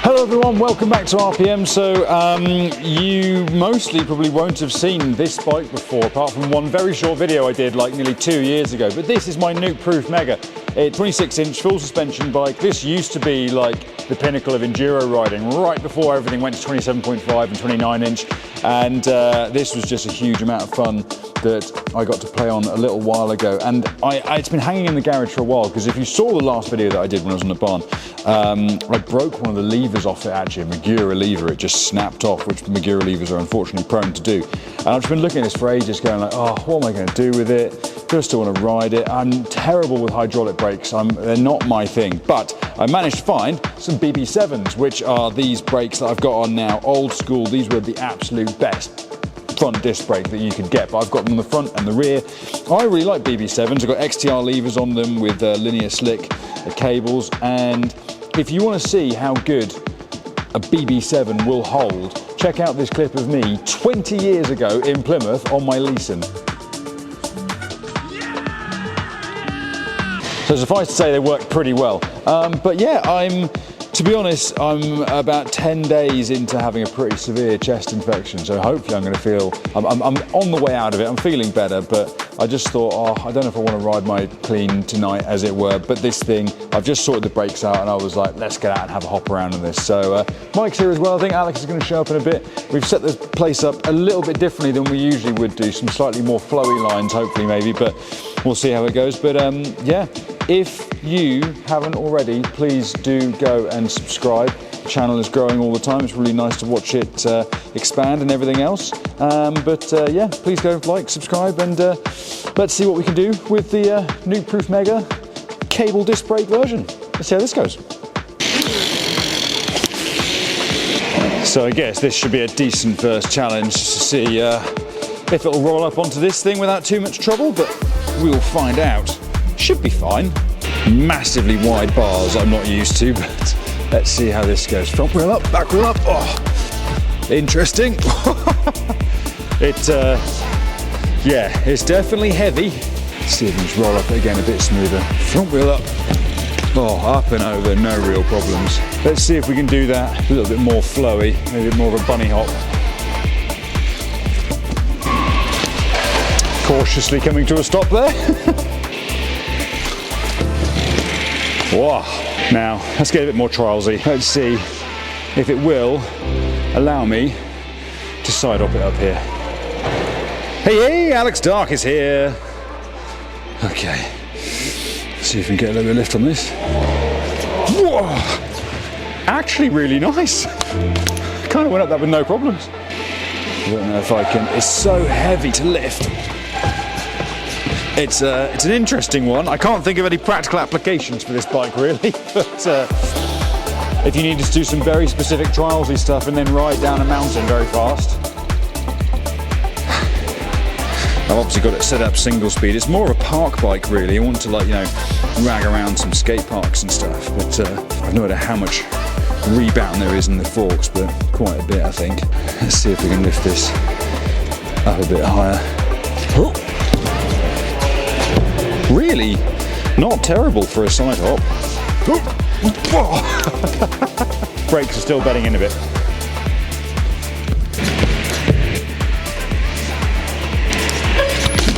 Hello everyone, welcome back to RPM. So you mostly probably won't have seen this bike before, apart from one very short video I did like nearly 2 years ago. But this is my Nukeproof Mega. It's 26-inch full suspension bike. This used to be like the pinnacle of enduro riding, right before everything went to 27.5 and 29-inch. And this was just a huge amount of fun that I got to play on a little while ago. And it's been hanging in the garage for a while, because if you saw the last video that I did when I was in the barn, I broke one of the levers off it actually, a Magura lever. It just snapped off, which Magura levers are unfortunately prone to do. And I've just been looking at this for ages going like, oh, what am I going to do with it? Do I still want to ride it? I'm terrible with hydraulic brakes. They're not my thing. But I managed to find some BB7s, which are these brakes that I've got on now, old school. These were the absolute best front disc brake that you could get, but I've got them on the front and the rear. I really like BB7s. I've got XTR levers on them with linear slick cables, and if you want to see how good a BB7 will hold, check out this clip of me 20 years ago in Plymouth on my Leeson. So suffice to say they work pretty well. But yeah, to be honest, I'm about 10 days into having a pretty severe chest infection, so hopefully I'm going to feel, I'm on the way out of it, I'm feeling better, but I just thought, oh, I don't know if I want to ride my clean tonight, as it were, but this thing, I've just sorted the brakes out and I was like, let's get out and have a hop around on this. So Mike's here as well. I think Alex is going to show up in a bit. We've set this place up a little bit differently than we usually would do, some slightly more flowy lines, hopefully maybe, but we'll see how it goes. But yeah, if you haven't already, please do go and subscribe. The channel is growing all the time. It's really nice to watch it expand and everything else. Yeah, please go like, subscribe, and let's see what we can do with the Nukeproof Mega cable disc brake version. Let's see how this goes. So I guess this should be a decent first challenge to see if it'll roll up onto this thing without too much trouble, but we'll find out. Should be fine. Massively wide bars I'm not used to, but let's see how this goes. Front wheel up, back wheel up. Oh, interesting. Yeah, it's definitely heavy. Let's see if we can just roll up it again a bit smoother. Front wheel up. Oh, up and over, no real problems. Let's see if we can do that a little bit more flowy, maybe more of a bunny hop. Cautiously coming to a stop there. Wow. Now, let's get a bit more trialsy. Let's see if it will allow me to side op it up here. Hey, Alex Dark is here. Okay, let's see if we can get a little bit of lift on this. Whoa, actually really nice. Kind of went up that with no problems. I don't know if I can, it's so heavy to lift. It's an interesting one. I can't think of any practical applications for this bike really, but if you needed to do some very specific trialsy stuff and then ride down a mountain very fast. I've obviously got it set up single speed. It's more of a park bike really. I want to, like, you know, rag around some skate parks and stuff, but I've no idea how much rebound there is in the forks, but quite a bit I think. Let's see if we can lift this up a bit higher. Oh. Really not terrible for a side hop. Brakes are still bedding in a bit.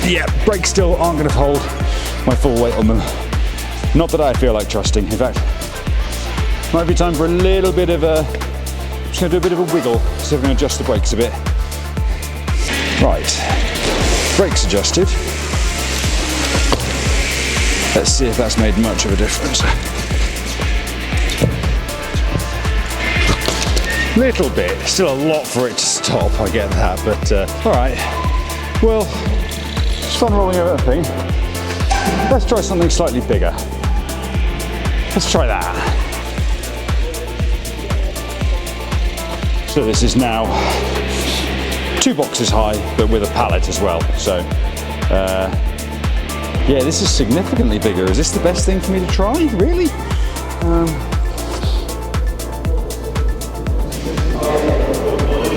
Yeah, brakes still aren't going to hold my full weight on them. Not that I feel like trusting. In fact, might be time for a little bit of a, just going to do a bit of a wiggle, see if I can adjust the brakes a bit. Right, brakes adjusted. Let's see if that's made much of a difference. Little bit, still a lot for it to stop, I get that, but all right. Well, it's fun rolling over that thing. Let's try something slightly bigger. Let's try that. So this is now 2 boxes high, but with a pallet as well. So, yeah, this is significantly bigger. Is this the best thing for me to try? Really?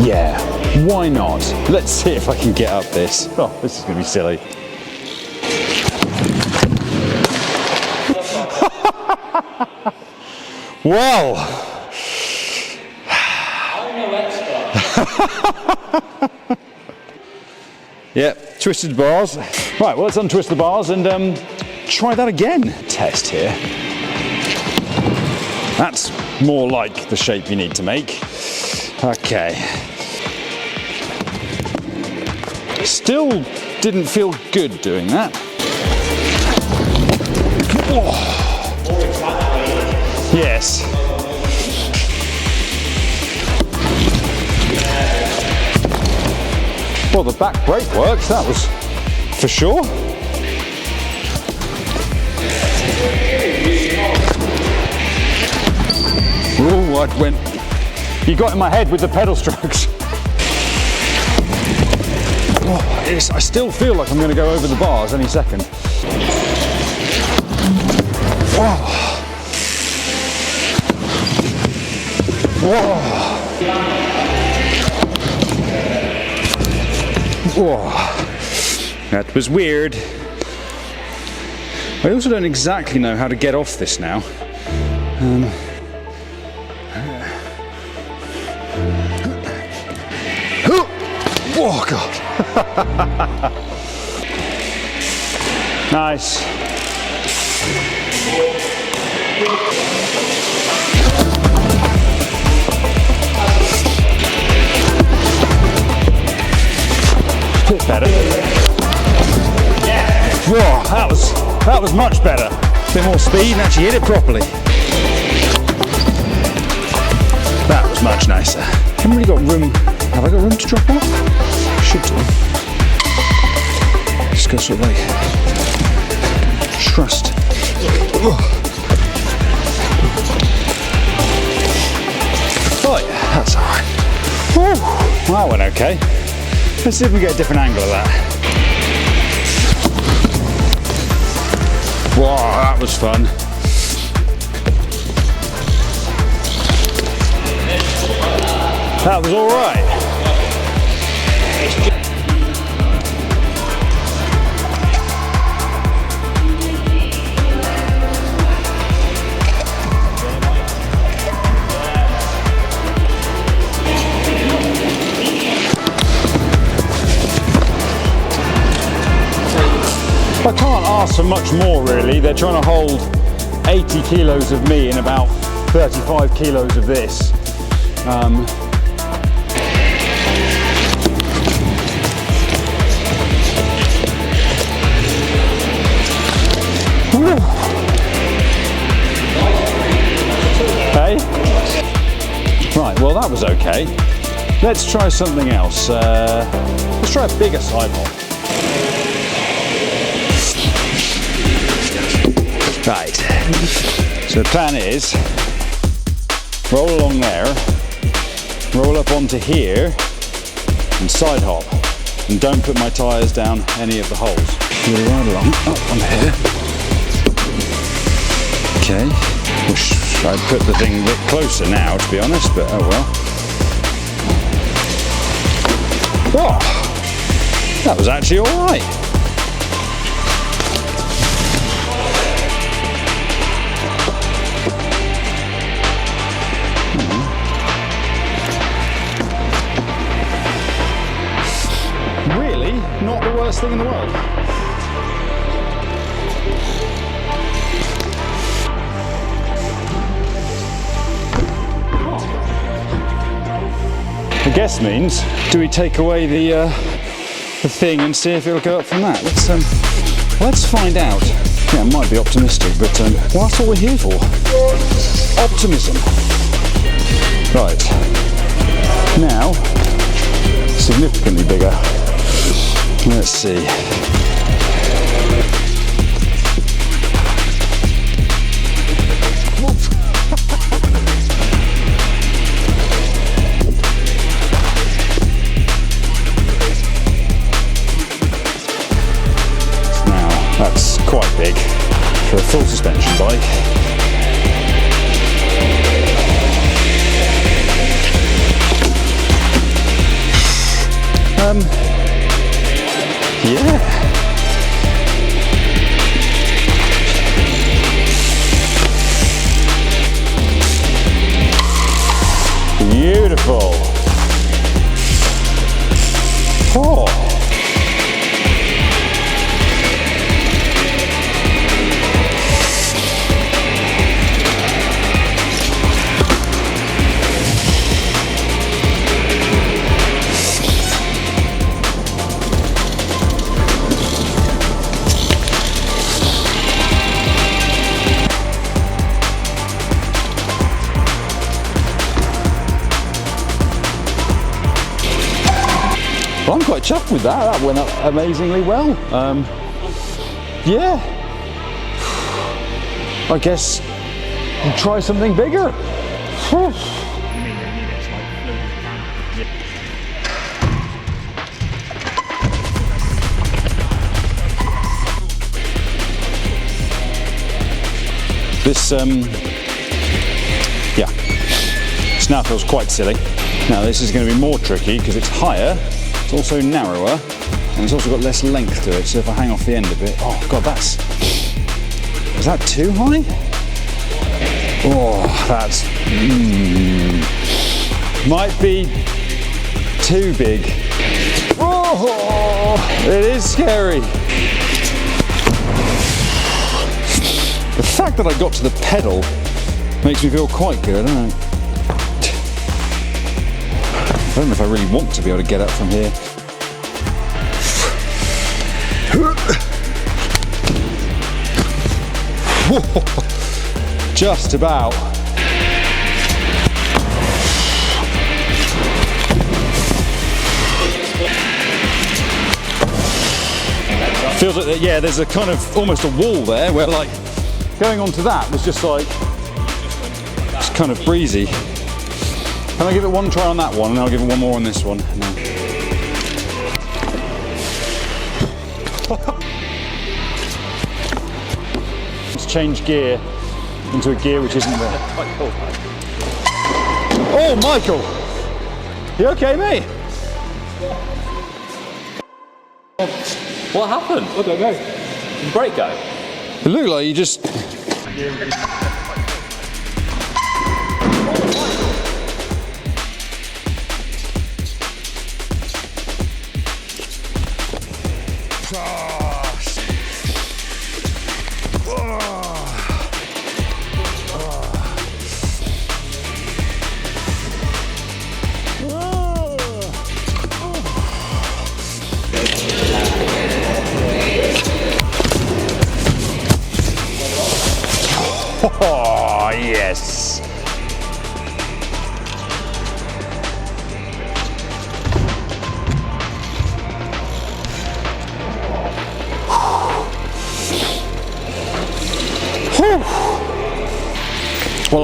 Yeah, why not? Let's see if I can get up this. Oh, this is going to be silly. Well. Yep, twisted bars. Right, well, let's untwist the bars and try that again. Test here. That's more like the shape you need to make. Okay. Still didn't feel good doing that. Oh. Yes. Well, the back brake works, that was for sure. Oh, I went. You got in my head with the pedal strokes. Oh, yes, I still feel like I'm going to go over the bars any second. Whoa. Whoa. Whoa. That was weird. I also don't exactly know how to get off this now. Oh God. Nice. Bit better. Whoa, that was much better. A bit more speed and actually hit it properly. That was much nicer. Haven't really got room. Have I got room to drop off? Should do. Just got sort of like trust. Oh yeah, that's alright. Well, that went okay. Let's see if we get a different angle of that. Wow, that was fun. That was alright. I can't ask for much more really. They're trying to hold 80 kilos of me and about 35 kilos of this. Hey? Right, well that was okay. Let's try something else. Let's try a bigger side hop. Right. So the plan is, roll along there, roll up onto here, and side hop. And don't put my tyres down any of the holes. You'll ride along, up on here. Okay. Wish I'd put the thing a bit closer now, to be honest, but oh well. Oh, that was actually all right. Really, not the worst thing in the world. I guess means, do we take away the thing and see if it'll go up from that? Let's find out. Yeah, it might be optimistic, but well, that's what we're here for. Optimism. Right. Now, significantly bigger. Let's see. That's quite big for a full suspension bike. Yeah. Beautiful. Oh. Well, I'm quite chuffed with that. That went up amazingly well. Yeah. I guess we'll try something bigger. This, yeah, this now feels quite silly. Now this is going to be more tricky because it's higher. It's also narrower, and it's also got less length to it, so if I hang off the end a bit, oh god, is that too high? Oh, that's, might be too big. Oh, it is scary. The fact that I got to the pedal makes me feel quite good, I don't know. I don't know if I really want to be able to get up from here. Just about. Feels like, yeah, there's a kind of almost a wall there where like going onto that was just like, it's kind of breezy. Can I give it one try on that one and I'll give it one more on this one? No. Let's change gear into a gear which isn't there. Oh, Michael! You okay, mate? What happened? I don't know. Did the brake go? It looked like you just...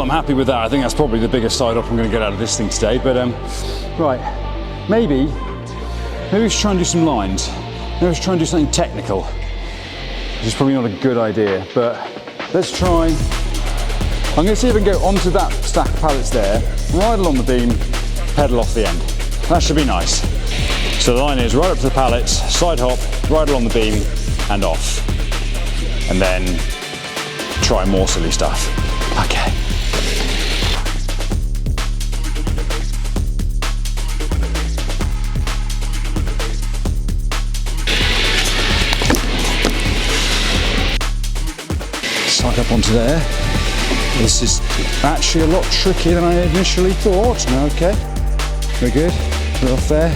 I'm happy with that. I think that's probably the biggest side up I'm going to get out of this thing today. But right, maybe we should try and do some lines. Maybe we should try and do something technical, which is probably not a good idea. But let's try. I'm going to see if I can go onto that stack of pallets there, ride along the beam, pedal off the end. That should be nice. So the line is right up to the pallets, side hop, ride along the beam, and off. And then try more silly stuff. Okay. Side up onto there. This is actually a lot trickier than I initially thought. Okay, we're good. We're off there.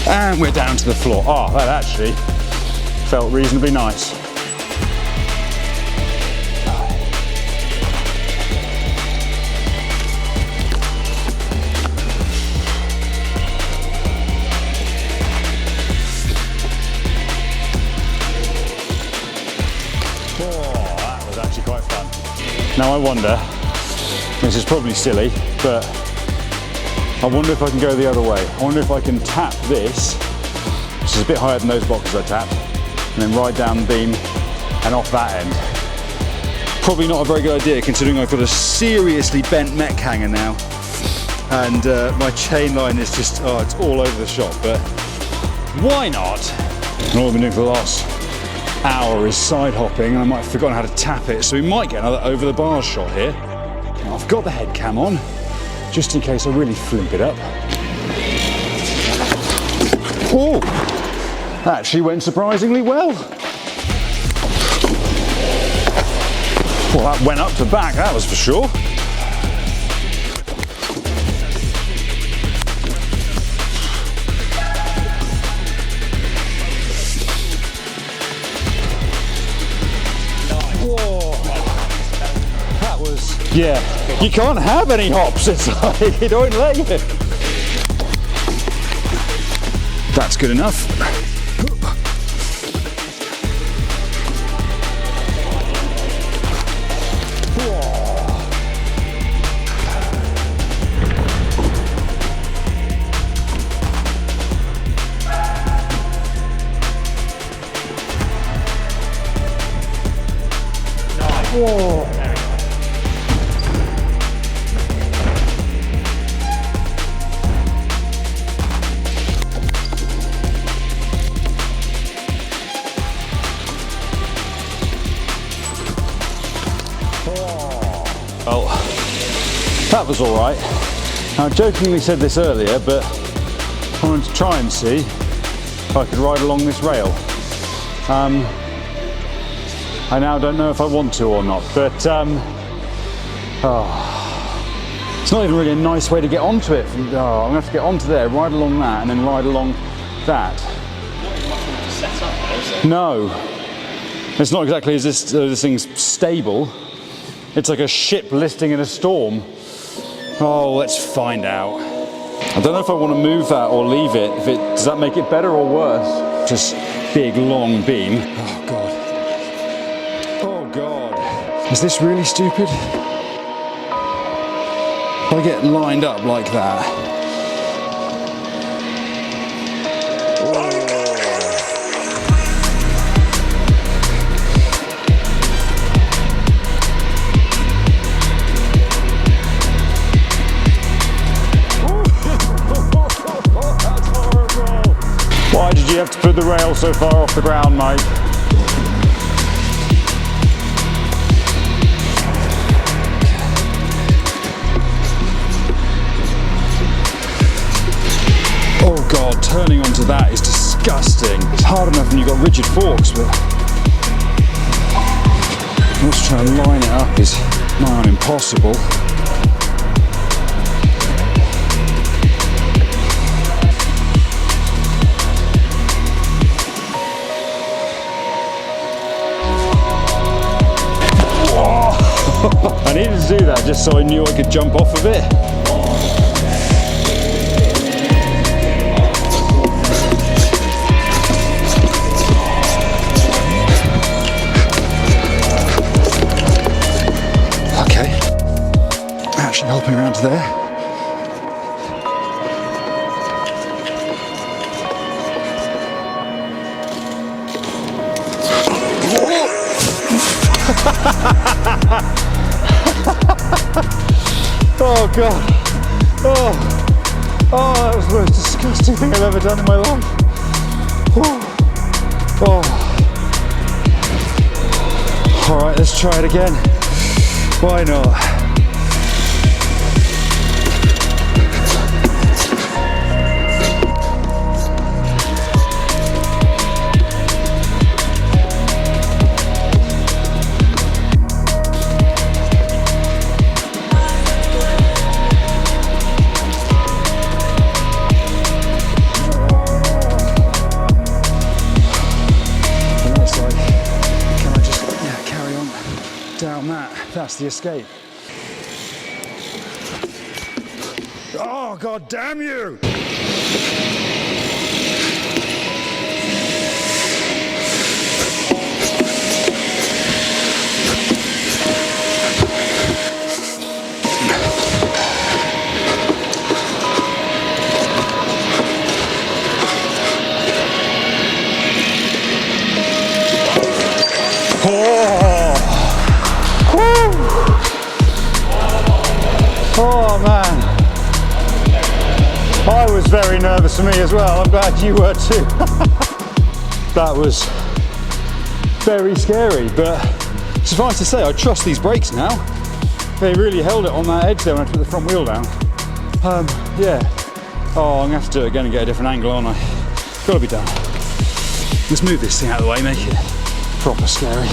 And we're down to the floor. Oh, that actually felt reasonably nice. Quite fun. Now I wonder, this is probably silly, but I wonder if I can go the other way. I wonder if I can tap this, which is a bit higher than those boxes I tapped, and then ride down the beam and off that end. Probably not a very good idea considering I've got a seriously bent mech hanger now, and my chain line is just, it's all over the shop, but why not? And all I've been doing for the last hour is side hopping, and I might have forgotten how to tap it, so we might get another over the bars shot here. Now I've got the head cam on, just in case I really flimp it up. Oh, that actually went surprisingly well. Well, that went up to back, that was for sure. Yeah, you can't have any hops, it's like, it won't let you. That's good enough. Whoa. Well, that was all right. I jokingly said this earlier, but I wanted to try and see if I could ride along this rail. I now don't know if I want to or not, but it's not even really a nice way to get onto it. I'm gonna have to get onto there, ride along that, and then ride along that. Not even much to set up there, is it? No, it's not exactly as this thing's stable. It's like a ship listing in a storm. Oh, let's find out. I don't know if I want to move that or leave it. Does that make it better or worse? Just big, long beam. Oh, God. Oh, God. Is this really stupid? If I get lined up like that. Why did you have to put the rail so far off the ground, mate? Oh God, turning onto that is disgusting. It's hard enough when you've got rigid forks, but just trying to line it up is nigh on impossible. I needed to do that just so I knew I could jump off of it. ledge there. Oh God. Oh, that was the most disgusting thing I've ever done in my life. Oh. All right, let's try it again. Why not? Down that's the escape. Oh, God damn you! Oh man, I was very nervous for me as well. I'm glad you were too. That was very scary, but suffice to say, I trust these brakes now. They really held it on that edge there when I took the front wheel down. Yeah. Oh, I'm gonna have to do it again and get a different angle, aren't I? Gotta be done. Let's move this thing out of the way, make it proper scary.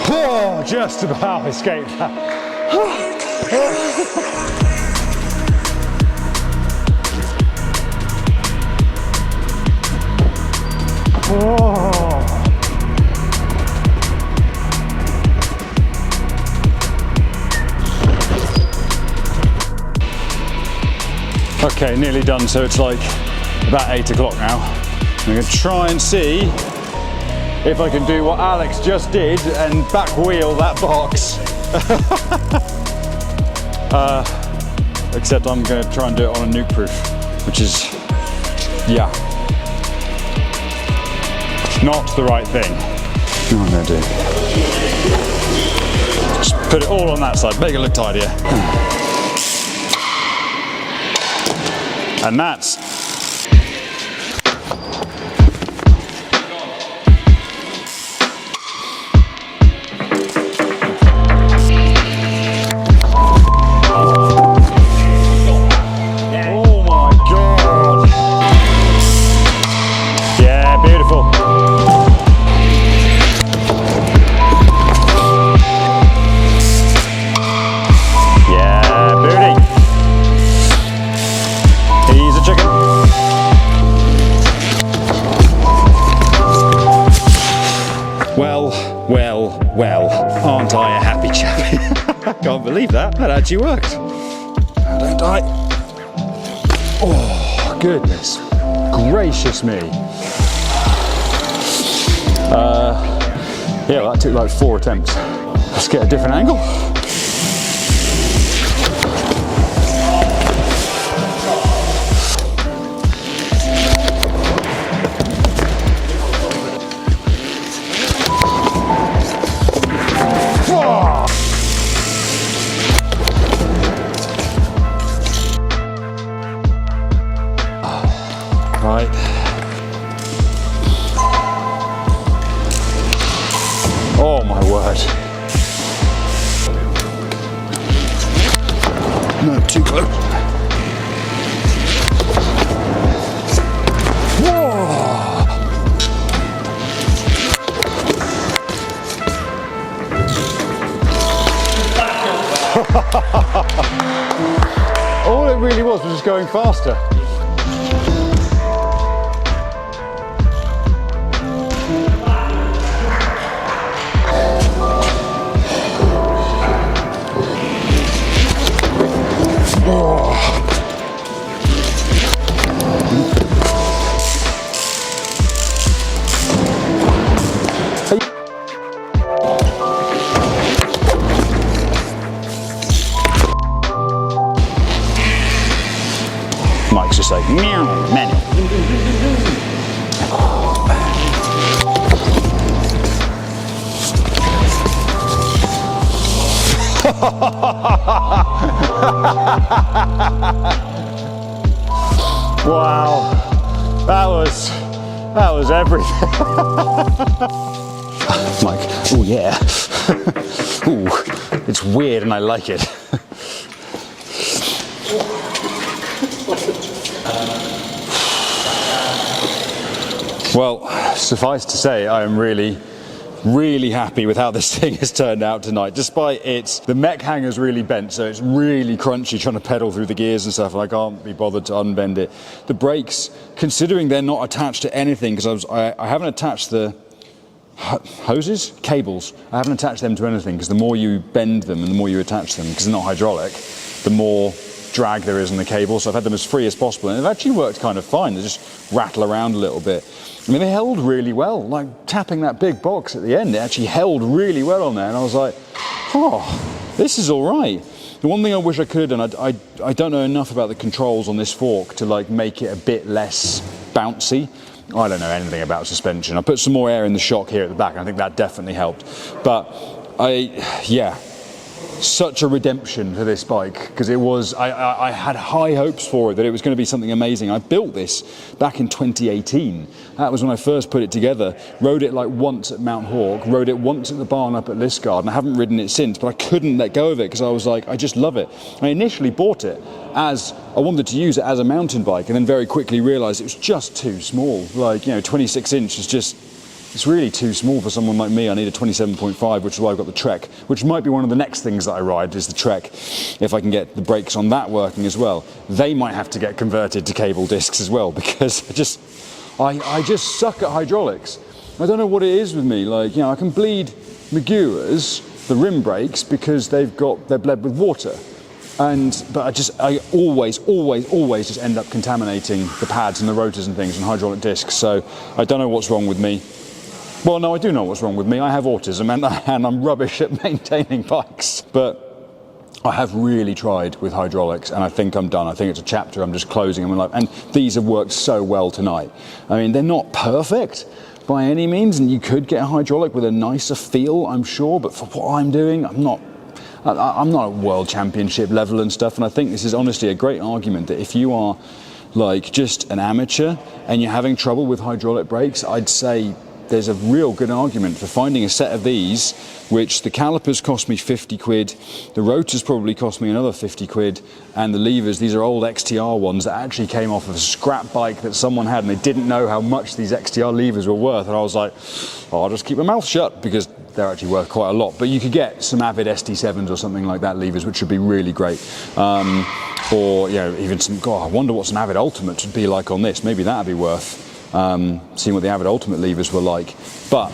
Oh, just about escaped that. Oh. Okay, nearly done, so it's like about 8 o'clock now. I'm going to try and see if I can do what Alex just did and back wheel that box. Except I'm going to try and do it on a Nukeproof, which is, yeah, not the right thing. What am I going to do? Just put it all on that side, make it look tidier. And that's well, aren't I a happy chappy? I can't believe that actually worked. Now don't die. Oh, goodness gracious me. Yeah, well, that took like 4 attempts. Let's get a different angle. Right. Oh my word. No, too close. yours was just going faster. Mike's just like, meow, manual. Wow, that was everything. Mike, oh yeah. Ooh, it's weird and I like it. Well, suffice to say, I am really happy with how this thing has turned out tonight. Despite the mech hanger's really bent, so it's really crunchy trying to pedal through the gears and stuff, and I can't be bothered to unbend it. The brakes, considering they're not attached to anything, because I haven't attached the cables, I haven't attached them to anything, because the more you bend them and the more you attach them, because they're not hydraulic, the more drag there is in the cable, so I've had them as free as possible, and they've actually worked kind of fine. They just rattle around a little bit. I mean, they held really well, like tapping that big box at the end, it actually held really well on there, and I was like, oh, this is all right. The one thing I wish I could have done, I don't know enough about the controls on this fork to like make it a bit less bouncy. I don't know anything about suspension. I put some more air in the shock here at the back, and I think that definitely helped. But yeah. Such a redemption for this bike, because it was, I had high hopes for it, that it was going to be something amazing. I built this back in 2018. That was when I first put it together. Rode it like once at Mount Hawk, rode it once at the barn up at Liskeard, and I haven't ridden it since, but I couldn't let go of it because I was like, I just love it. I initially bought it as, I wanted to use it as a mountain bike, and then very quickly realised it was just too small. Like, 26 inch is just, it's really too small for someone like me. I need a 27.5, which is why I've got the Trek, which might be one of the next things that I ride, is the Trek, if I can get the brakes on that working as well. They might have to get converted to cable discs as well, because I just suck at hydraulics. I don't know what it is with me. Like, I can bleed Meguiar's, the rim brakes, because they're bled with water. But I always just end up contaminating the pads and the rotors and things and hydraulic discs. So I don't know what's wrong with me. Well, no, I do know what's wrong with me. I have autism and I'm rubbish at maintaining bikes. But I have really tried with hydraulics, and I think I'm done. I think it's a chapter I'm just closing in my life. And these have worked so well tonight. I mean, they're not perfect by any means, and you could get a hydraulic with a nicer feel, I'm sure. But for what I'm doing, I'm not at world championship level and stuff. And I think this is honestly a great argument that if you are like just an amateur and you're having trouble with hydraulic brakes, I'd say there's a real good argument for finding a set of these, which the calipers cost me 50 quid, the rotors probably cost me another 50 quid, and the levers, these are old XTR ones that actually came off of a scrap bike that someone had, and they didn't know how much these XTR levers were worth, and I was like, oh, I'll just keep my mouth shut, because they're actually worth quite a lot. But you could get some Avid ST7s or something like that levers, which would be really great. Or even some, I wonder what some Avid Ultimates would be like on this. Maybe that'd be worth seeing what the Avid Ultimate levers were like. But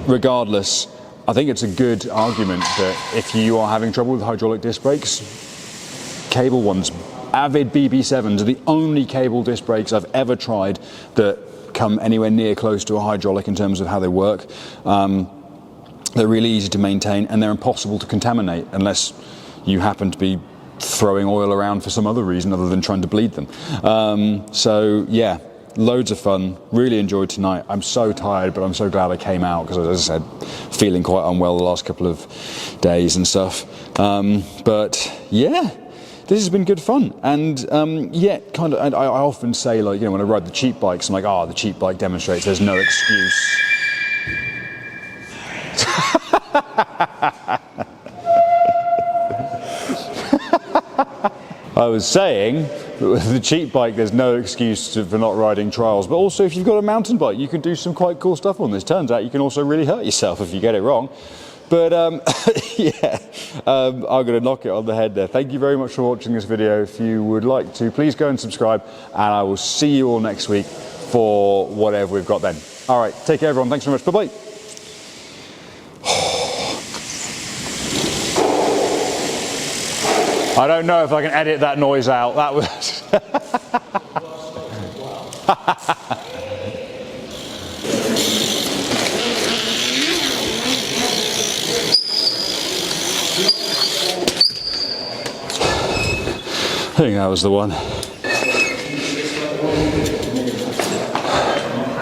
regardless, I think it's a good argument that if you are having trouble with hydraulic disc brakes, cable ones, Avid BB7s are the only cable disc brakes I've ever tried that come anywhere near close to a hydraulic in terms of how they work. They're really easy to maintain, and they're impossible to contaminate unless you happen to be throwing oil around for some other reason other than trying to bleed them. So yeah, loads of fun, really enjoyed tonight. I'm so tired, but I'm so glad I came out, because as I said, feeling quite unwell the last couple of days and stuff. But yeah, this has been good fun. And and I often say, like, when I ride the cheap bikes, I'm like, the cheap bike demonstrates there's no excuse. I was saying that with the cheap bike there's no excuse for not riding trials, but also if you've got a mountain bike you can do some quite cool stuff on this. Turns out you can also really hurt yourself if you get it wrong. But yeah, I'm going to knock it on the head there. Thank you very much for watching this video. If you would like to, please go and subscribe, and I will see you all next week for whatever we've got then. All right, take care everyone. Thanks very much. Bye-bye. I don't know if I can edit that noise out. That was... I think that was the one.